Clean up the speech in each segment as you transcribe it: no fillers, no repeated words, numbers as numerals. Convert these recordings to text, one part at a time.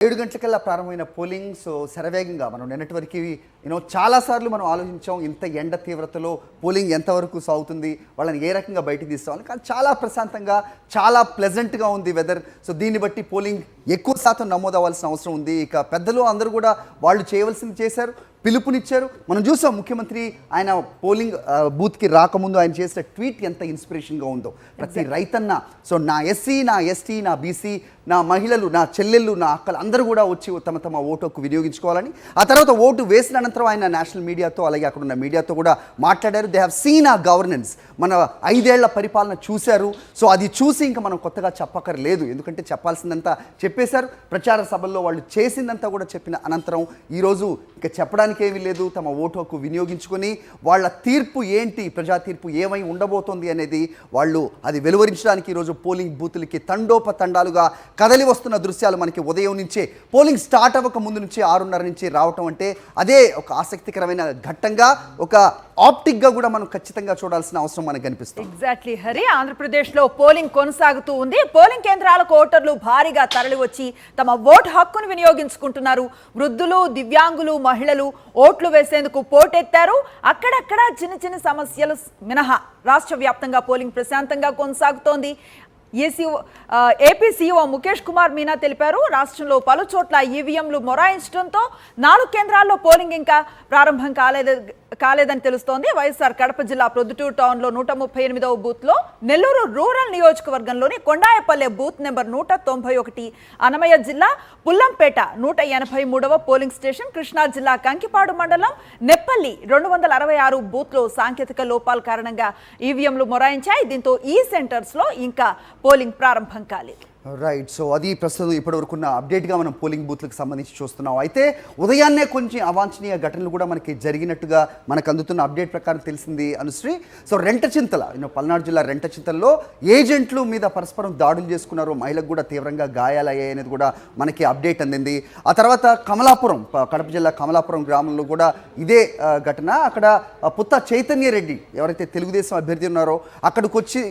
7 గంటలకల్లా ప్రారంభమైన పోలింగ్ శరవేగంగా మనం నిన్నటి వరకు చాలాసార్లు మనం ఆలోచించాం ఇంత ఎండ తీవ్రతలో పోలింగ్ ఎంతవరకు సాగుతుంది, వాళ్ళని ఏ రకంగా బయటికి తీస్తామని. కానీ చాలా ప్రశాంతంగా చాలా ప్లెజెంట్గా ఉంది వెదర్. దీన్ని బట్టి పోలింగ్ ఎక్కువ శాతం నమోదవ్వాల్సిన అవసరం ఉంది. ఇక పెద్దలు అందరూ కూడా వాళ్ళు చేయవలసింది చేశారు, పిలుపునిచ్చారు. మనం చూసాం ముఖ్యమంత్రి ఆయన పోలింగ్ బూత్కి రాకముందు ఆయన చేసిన ట్వీట్ ఎంత ఇన్స్పిరేషన్గా ఉందో. ప్రతి రైతన్న నా ఎస్సీ, నా ఎస్టీ, నా బీసీ, నా మహిళలు, నా చెల్లెళ్ళు, నా అక్కలు అందరూ కూడా వచ్చి తమ తమ ఓటు హక్కు వినియోగించుకోవాలని. ఆ తర్వాత ఓటు వేసిన అనంతరం ఆయన నేషనల్ మీడియాతో అలాగే అక్కడ ఉన్న మీడియాతో కూడా మాట్లాడారు. దే హ్యావ్ సీన్ ఆ గవర్నెన్స్, మన 5 ఏళ్ల పరిపాలన చూశారు. అది చూసి ఇంకా మనం కొత్తగా చెప్పక్కర్లేదు, ఎందుకంటే చెప్పాల్సిందంతా చెప్పేశారు. ప్రచార సభల్లో వాళ్ళు చేసిందంతా కూడా చెప్పిన అనంతరం ఈరోజు ఇంకా చెప్పడానికి ఏమీ లేదు. తమ ఓటు హక్కు వినియోగించుకొని వాళ్ళ తీర్పు ఏంటి, ప్రజా తీర్పు ఏమై ఉండబోతోంది అనేది వాళ్ళు అది వెలువరించడానికి ఈరోజు పోలింగ్ బూతులకి తండోపతండాలుగా కదలి వస్తున్న దృశ్యాలు మనకి ఉదయం నుంచే, పోలింగ్ స్టార్ట్ అవ్వక ముందు నుంచి 6:30 నుంచి రావటం అంటే అదే ఒక ఆసక్తికరమైన ఘట్టంగా, ఒక ఆప్టిక్గా కూడా మనం ఖచ్చితంగా చూడాల్సిన అవసరం మనకు కనిపిస్తుంది. ఎగ్జాక్ట్లీ హరి. ఆంధ్రప్రదేశ్లో పోలింగ్ కొనసాగుతూ ఉంది. పోలింగ్ కేంద్రాలకు ఓటర్లు భారీగా తరలి వచ్చి తమ ఓటు హక్కును వినియోగించుకుంటున్నారు. వృద్ధులు, దివ్యాంగులు, మహిళలు ఓట్లు వేసేందుకు పోటెత్తారు. అక్కడక్కడ చిన్న చిన్న సమస్యలు మినహా రాష్ట్ర వ్యాప్తంగా పోలింగ్ ప్రశాంతంగా కొనసాగుతోంది. ఏపీ సీఈఓ ముఖేష్ కుమార్ మీనా తెలిపారు. రాష్ట్రంలో పలు చోట్ల ఈవీఎంలు మొరాయించడంతో 4 కేంద్రాల్లో పోలింగ్ ఇంకా ప్రారంభం కాలేదని తెలుస్తోంది. వైఎస్ఆర్ కడప జిల్లా ప్రొద్దుటూరు టౌన్లో 138వ బూత్లో, నెల్లూరు రూరల్ నియోజకవర్గంలోని కొండాయపల్లె బూత్ నెంబర్ 191, అన్నమయ్య జిల్లా పుల్లంపేట 183వ పోలింగ్ స్టేషన్, కృష్ణా జిల్లా కంకిపాడు మండలం నెప్పల్లి 266 బూత్లో సాంకేతిక లోపాల కారణంగా ఈవీఎంలు మొరాయించాయి. దీంతో ఈ సెంటర్స్లో ఇంకా పోలింగ్ ప్రారంభం కాలేదు. రైట్. అది ప్రస్తుతం ఇప్పటివరకు ఉన్న అప్డేట్గా మనం పోలింగ్ బూత్లకు సంబంధించి చూస్తున్నాం. అయితే ఉదయాన్నే కొంచెం అవాంఛనీయ ఘటనలు కూడా మనకి జరిగినట్టుగా మనకు అందుతున్న అప్డేట్ ప్రకారం తెలిసింది అనుశ్రీ. రెంటచింతల పల్నాడు జిల్లా రెంటచింతల్లో ఏజెంట్లు మీద పరస్పరం దాడులు చేసుకున్నారు. మహిళకు కూడా తీవ్రంగా గాయాలయ్యాయి అనేది కూడా మనకి అప్డేట్ అందింది. ఆ తర్వాత కమలాపురం, కడప జిల్లా కమలాపురం గ్రామంలో కూడా ఇదే ఘటన. అక్కడ పుత్త చైతన్య రెడ్డి ఎవరైతే తెలుగుదేశం అభ్యర్థి ఉన్నారో అక్కడికి వచ్చి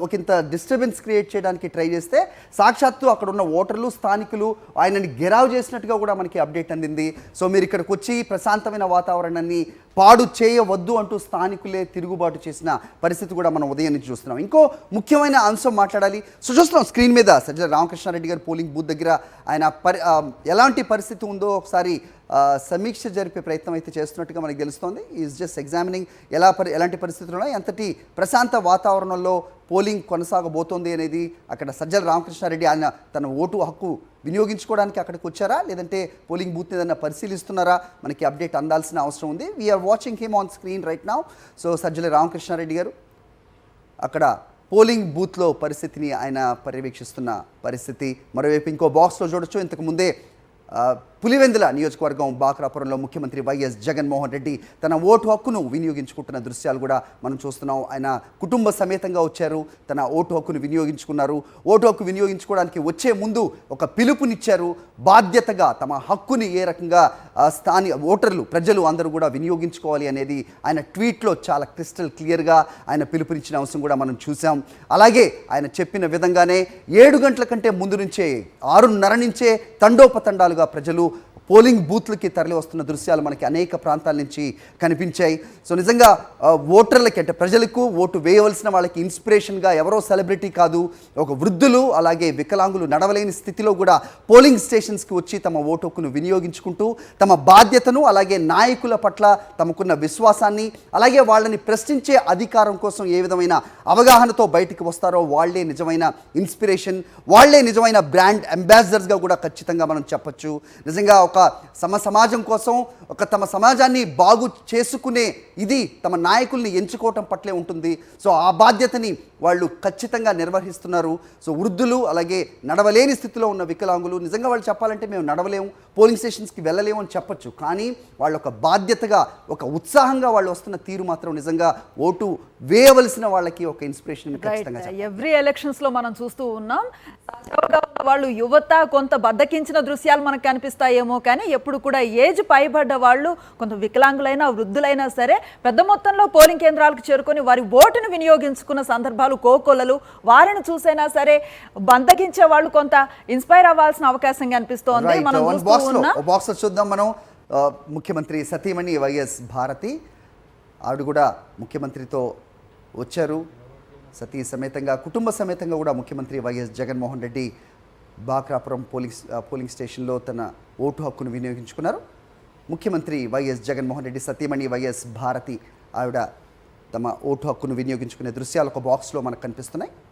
ఒకంత డిస్టర్బెన్స్ క్రియేట్ చేయడానికి ట్రై చేస్తే సాక్షాత్తు అక్కడ ఉన్న ఓటర్లు, స్థానికులు ఆయనని గెరావ్ చేసినట్టుగా కూడా మనకి అప్డేట్ అందింది. మీరు ఇక్కడికి వచ్చి ప్రశాంతమైన వాతావరణాన్ని పాడు చేయవద్దు అంటూ స్థానికులే తిరుగుబాటు చేసిన పరిస్థితి కూడా మనం ఉదయం నుంచి చూస్తున్నాం. ఇంకో ముఖ్యమైన అంశం మాట్లాడాలి. చూస్తున్నాం స్క్రీన్ మీద సజ్జల రామకృష్ణారెడ్డి గారు పోలింగ్ బూత్ దగ్గర ఆయన ఎలాంటి పరిస్థితి ఉందో ఒకసారి సమీక్ష జరిపే ప్రయత్నం అయితే చేస్తున్నట్టుగా మనకు తెలుస్తోంది. ఈజ్ జస్ట్ ఎగ్జామినింగ్ ఎలాంటి పరిస్థితులు ఉన్నాయి, ఎంతటి ప్రశాంత వాతావరణంలో పోలింగ్ కొనసాగబోతోంది అనేది. అక్కడ సజ్జల రామకృష్ణారెడ్డి ఆయన తన ఓటు హక్కు వినియోగించుకోవడానికి అక్కడికి వచ్చారా, లేదంటే పోలింగ్ బూత్ ఏదైనా పరిశీలిస్తున్నారా, మనకి అప్డేట్ అందాల్సిన అవసరం ఉంది. We are watching him on screen right now. Sajjala Ramakrishna Reddy గారు అక్కడ పోలింగ్ బూత్లో పరిస్థితిని ఆయన పర్యవేక్షిస్తున్న పరిస్థితి. మరోవైపు ఇంకో బాక్స్లో చూడొచ్చు, ఇంతకు ముందే పులివెందుల నియోజకవర్గం బాక్రాపురంలో ముఖ్యమంత్రి వైఎస్ జగన్మోహన్ రెడ్డి తన ఓటు హక్కును వినియోగించుకుంటున్న దృశ్యాలు కూడా మనం చూస్తున్నాం. ఆయన కుటుంబ సమేతంగా వచ్చారు, తన ఓటు హక్కును వినియోగించుకున్నారు. ఓటు హక్కు వినియోగించుకోవడానికి వచ్చే ముందు ఒక పిలుపునిచ్చారు. బాధ్యతగా తమ హక్కుని ఏ రకంగా స్థానిక ఓటర్లు, ప్రజలు అందరూ కూడా వినియోగించుకోవాలి అనేది ఆయన ట్వీట్లో చాలా క్రిస్టల్ క్లియర్గా ఆయన పిలుపునిచ్చిన అంశం కూడా మనం చూసాం. అలాగే ఆయన చెప్పిన విధంగానే 7 గంటల కంటే ముందు నుంచే 6:30 నుంచే తండోపతండాలుగా ప్రజలు పోలింగ్ బూత్లకి తరలి వస్తున్న దృశ్యాలు మనకి అనేక ప్రాంతాల నుంచి కనిపించాయి. నిజంగా ఓటర్లకి అంటే ప్రజలకు ఓటు వేయవలసిన వాళ్ళకి ఇన్స్పిరేషన్గా ఎవరో సెలబ్రిటీ కాదు, ఒక వృద్ధులు అలాగే వికలాంగులు నడవలేని స్థితిలో కూడా పోలింగ్ స్టేషన్స్కి వచ్చి తమ ఓటు హక్కును వినియోగించుకుంటూ తమ బాధ్యతను అలాగే నాయకుల పట్ల తమకున్న విశ్వాసాన్ని అలాగే వాళ్ళని ప్రశ్నించే అధికారం కోసం ఏ విధమైన అవగాహనతో బయటికి వస్తారో వాళ్లే నిజమైన ఇన్స్పిరేషన్, వాళ్లే నిజమైన బ్రాండ్ అంబాసిడర్స్గా కూడా ఖచ్చితంగా మనం చెప్పొచ్చు. నిజంగా ఒక సమాజం కోసం తమ సమాజాన్ని బాగు చేసుకునే ఇది తమ నాయకుల్ని ఎంచుకోవటం పట్లే ఉంటుంది. ఆ బాధ్యతని వాళ్ళు ఖచ్చితంగా నిర్వహిస్తున్నారు. వృద్ధులు అలాగే నడవలేని స్థితిలో ఉన్న వికలాంగులు నిజంగా వాళ్ళు చెప్పాలంటే మేము నడవలేము, పోలింగ్ స్టేషన్స్కి వెళ్ళలేము అని చెప్పొచ్చు. కానీ వాళ్ళు ఒక బాధ్యతగా, ఒక ఉత్సాహంగా వాళ్ళు వస్తున్న తీరు మాత్రం నిజంగా ఓటు వేయవలసిన వాళ్ళకి ఒక ఇన్స్పిరేషన్. ఎవ్రీ ఎలక్షన్స్ లో మనం చూస్తూ ఉన్నాం, వాళ్ళు యువత కొంత బద్దకించిన దృశ్యాలు మనకు కనిపిస్తాయేమో, కానీ ఎప్పుడు కూడా ఏజ్ పైబడ్డ వాళ్ళు కొంత వికలాంగులైనా వృద్ధులైనా సరే పెద్ద మొత్తంలో పోలింగ్ కేంద్రాలకు చేరుకొని వారి ఓటును వినియోగించుకున్న సందర్భాలు కోకొల్లలు. వారిని చూసైనా సరే బందగించే వాళ్ళు కొంత ఇన్స్పైర్ అవ్వాల్సిన అవకాశం కనిపిస్తోంది. మనం చూస్తూ ఉన్నాం. బాక్స్ చూద్దాం మనం. ముఖ్యమంత్రి సతీమణి వైఎస్ భారతి ఆవిడ కూడా ముఖ్యమంత్రితో వచ్చారు. సతీ సమేతంగా కుటుంబ సమేతంగా కూడా ముఖ్యమంత్రి వైఎస్ జగన్మోహన్ రెడ్డి బాక్రాపురం పోలింగ్ స్టేషన్లో తన ఓటు హక్కును వినియోగించుకున్నారు. ముఖ్యమంత్రి వైఎస్ జగన్మోహన్ రెడ్డి సతీమణి వైఎస్ భారతి ఆవిడ తమ ఓటు హక్కును వినియోగించుకునే దృశ్యాలు ఒక బాక్స్లో మనకు కనిపిస్తున్నాయి.